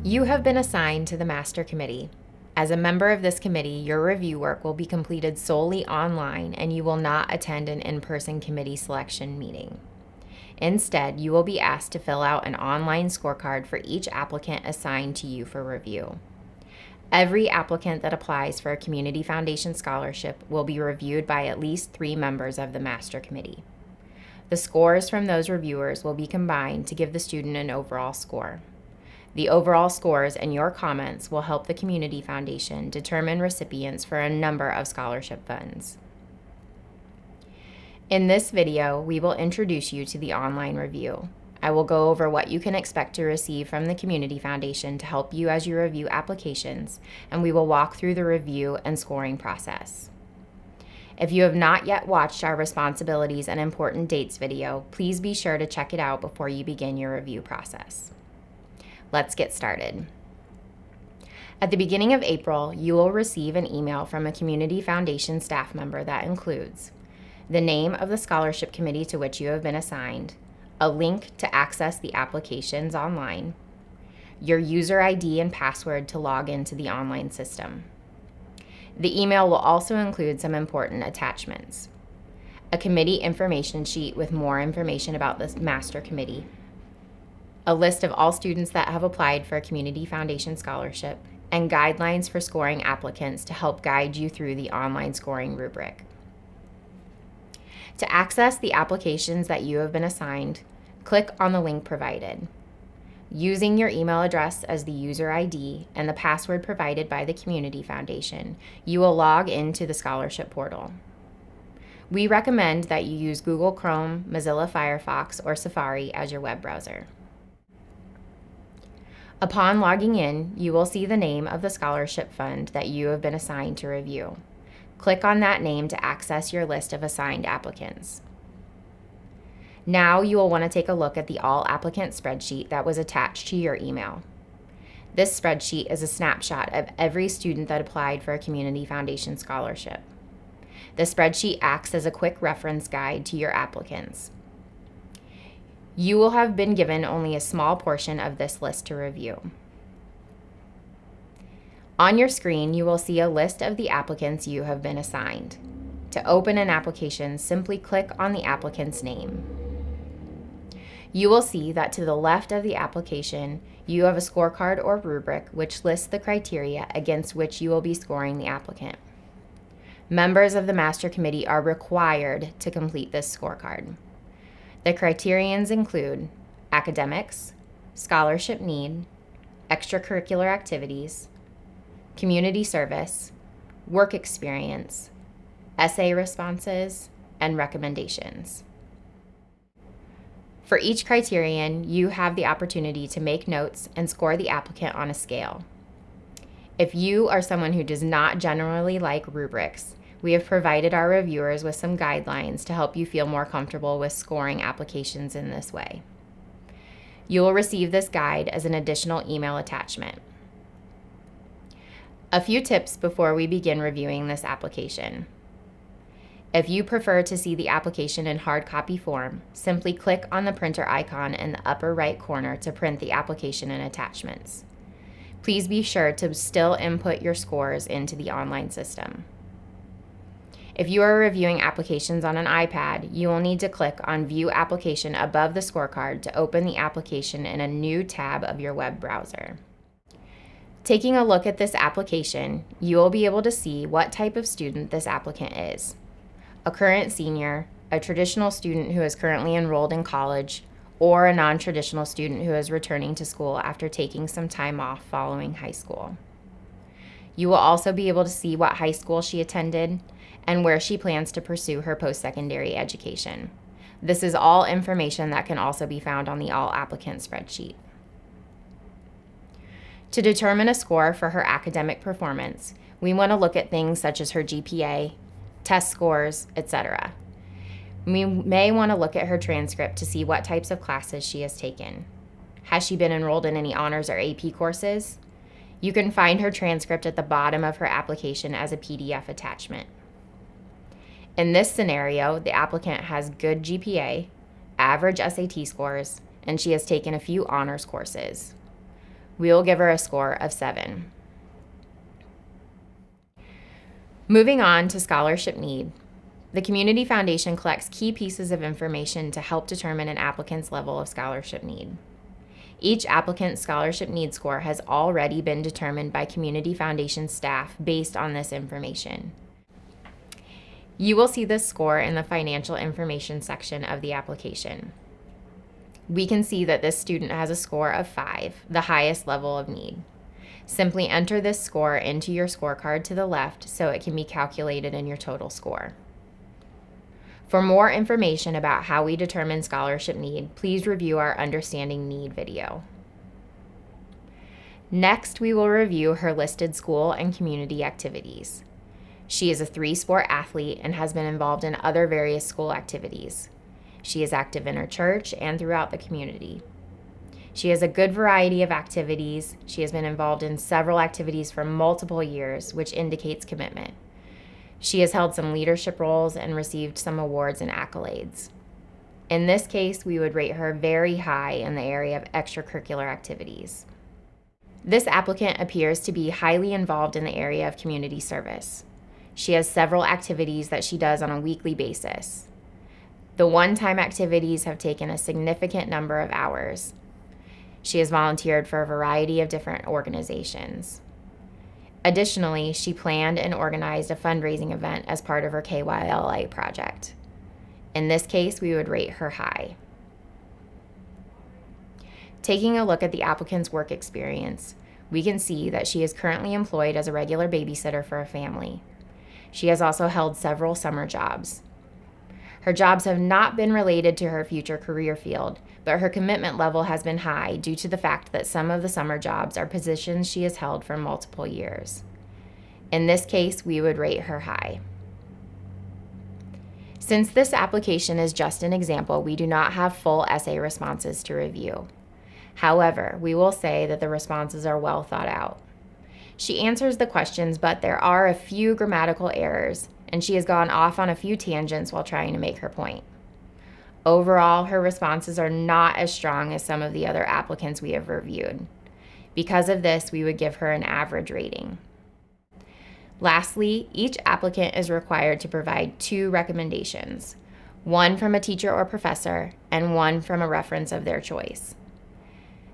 You have been assigned to the Master Committee. As a member of this committee, your review work will be completed solely online and you will not attend an in-person committee selection meeting. Instead, you will be asked to fill out an online scorecard for each applicant assigned to you for review. Every applicant that applies for a Community Foundation scholarship will be reviewed by at least 3 members of the Master Committee. The scores from those reviewers will be combined to give the student an overall score. The overall scores and your comments will help the Community Foundation determine recipients for a number of scholarship funds. In this video, we will introduce you to the online review. I will go over what you can expect to receive from the Community Foundation to help you as you review applications, and we will walk through the review and scoring process. If you have not yet watched our Responsibilities and Important Dates video, please be sure to check it out before you begin your review process. Let's get started. At the beginning of April, you will receive an email from a Community Foundation staff member that includes the name of the scholarship committee to which you have been assigned, a link to access the applications online, your user ID and password to log into the online system. The email will also include some important attachments: a committee information sheet with more information about the Master Committee, a list of all students that have applied for a Community Foundation scholarship, and guidelines for scoring applicants to help guide you through the online scoring rubric. To access the applications that you have been assigned, click on the link provided. Using your email address as the user ID and the password provided by the Community Foundation, you will log into the scholarship portal. We recommend that you use Google Chrome, Mozilla Firefox, or Safari as your web browser. Upon logging in, you will see the name of the scholarship fund that you have been assigned to review. Click on that name to access your list of assigned applicants. Now you will want to take a look at the all applicant spreadsheet that was attached to your email. This spreadsheet is a snapshot of every student that applied for a Community Foundation scholarship. The spreadsheet acts as a quick reference guide to your applicants. You will have been given only a small portion of this list to review. On your screen, you will see a list of the applicants you have been assigned. To open an application, simply click on the applicant's name. You will see that to the left of the application, you have a scorecard or rubric which lists the criteria against which you will be scoring the applicant. Members of the Master Committee are required to complete this scorecard. The criterions include academics, scholarship need, extracurricular activities, community service, work experience, essay responses, and recommendations. For each criterion, you have the opportunity to make notes and score the applicant on a scale. If you are someone who does not generally like rubrics, we have provided our reviewers with some guidelines to help you feel more comfortable with scoring applications in this way. You will receive this guide as an additional email attachment. A few tips before we begin reviewing this application. If you prefer to see the application in hard copy form, simply click on the printer icon in the upper right corner to print the application and attachments. Please be sure to still input your scores into the online system. If you are reviewing applications on an iPad, you will need to click on View Application above the scorecard to open the application in a new tab of your web browser. Taking a look at this application, you will be able to see what type of student this applicant is: a current senior, a traditional student who is currently enrolled in college, or a non-traditional student who is returning to school after taking some time off following high school. You will also be able to see what high school she attended and where she plans to pursue her post-secondary education. This is all information that can also be found on the all applicant spreadsheet. To determine a score for her academic performance, we want to look at things such as her GPA, test scores, etc. We may want to look at her transcript to see what types of classes she has taken. Has she been enrolled in any honors or AP courses? You can find her transcript at the bottom of her application as a PDF attachment. In this scenario, the applicant has good GPA, average SAT scores, and she has taken a few honors courses. We will give her a score of 7. Moving on to scholarship need. The Community Foundation collects key pieces of information to help determine an applicant's level of scholarship need. Each applicant's scholarship need score has already been determined by Community Foundation staff based on this information. You will see this score in the financial information section of the application. We can see that this student has a score of 5, the highest level of need. Simply enter this score into your scorecard to the left so it can be calculated in your total score. For more information about how we determine scholarship need, please review our Understanding Need video. Next, we will review her listed school and community activities. She is a 3-sport athlete and has been involved in other various school activities. She is active in her church and throughout the community. She has a good variety of activities. She has been involved in several activities for multiple years, which indicates commitment. She has held some leadership roles and received some awards and accolades. In this case, we would rate her very high in the area of extracurricular activities. This applicant appears to be highly involved in the area of community service. She has several activities that she does on a weekly basis. The one-time activities have taken a significant number of hours. She has volunteered for a variety of different organizations. Additionally, she planned and organized a fundraising event as part of her KYLA project. In this case, we would rate her high. Taking a look at the applicant's work experience, we can see that she is currently employed as a regular babysitter for a family. She has also held several summer jobs. Her jobs have not been related to her future career field, but her commitment level has been high due to the fact that some of the summer jobs are positions she has held for multiple years. In this case, we would rate her high. Since this application is just an example, we do not have full essay responses to review. However, we will say that the responses are well thought out. She answers the questions, but there are a few grammatical errors, and she has gone off on a few tangents while trying to make her point. Overall, her responses are not as strong as some of the other applicants we have reviewed. Because of this, we would give her an average rating. Lastly, each applicant is required to provide 2 recommendations, one from a teacher or professor, and one from a reference of their choice.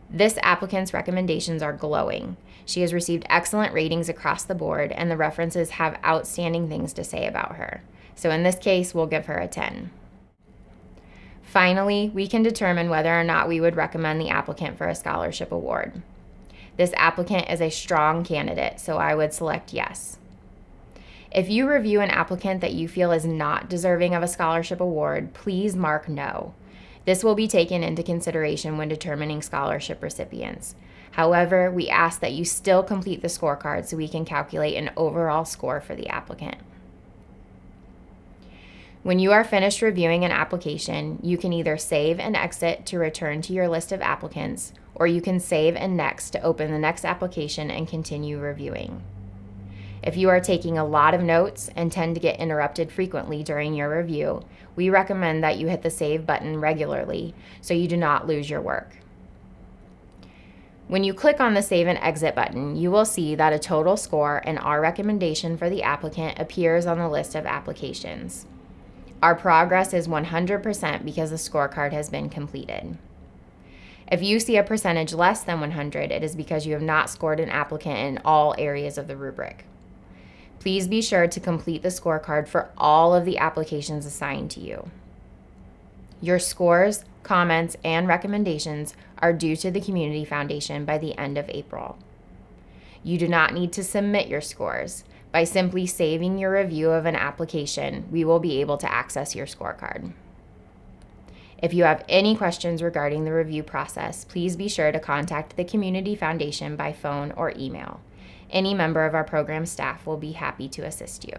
This applicant's recommendations are glowing. She has received excellent ratings across the board, and the references have outstanding things to say about her. So in this case, we'll give her a 10. Finally, we can determine whether or not we would recommend the applicant for a scholarship award. This applicant is a strong candidate, so I would select yes. If you review an applicant that you feel is not deserving of a scholarship award, please mark no. This will be taken into consideration when determining scholarship recipients. However, we ask that you still complete the scorecard so we can calculate an overall score for the applicant. When you are finished reviewing an application, you can either save and exit to return to your list of applicants, or you can save and next to open the next application and continue reviewing. If you are taking a lot of notes and tend to get interrupted frequently during your review, we recommend that you hit the save button regularly so you do not lose your work. When you click on the Save and Exit button, you will see that a total score and our recommendation for the applicant appears on the list of applications. Our progress is 100% because the scorecard has been completed. If you see a percentage less than 100, it is because you have not scored an applicant in all areas of the rubric. Please be sure to complete the scorecard for all of the applications assigned to you. Your scores, comments, and recommendations are due to the Community Foundation by the end of April. You do not need to submit your scores. By simply saving your review of an application, we will be able to access your scorecard. If you have any questions regarding the review process, please be sure to contact the Community Foundation by phone or email. Any member of our program staff will be happy to assist you.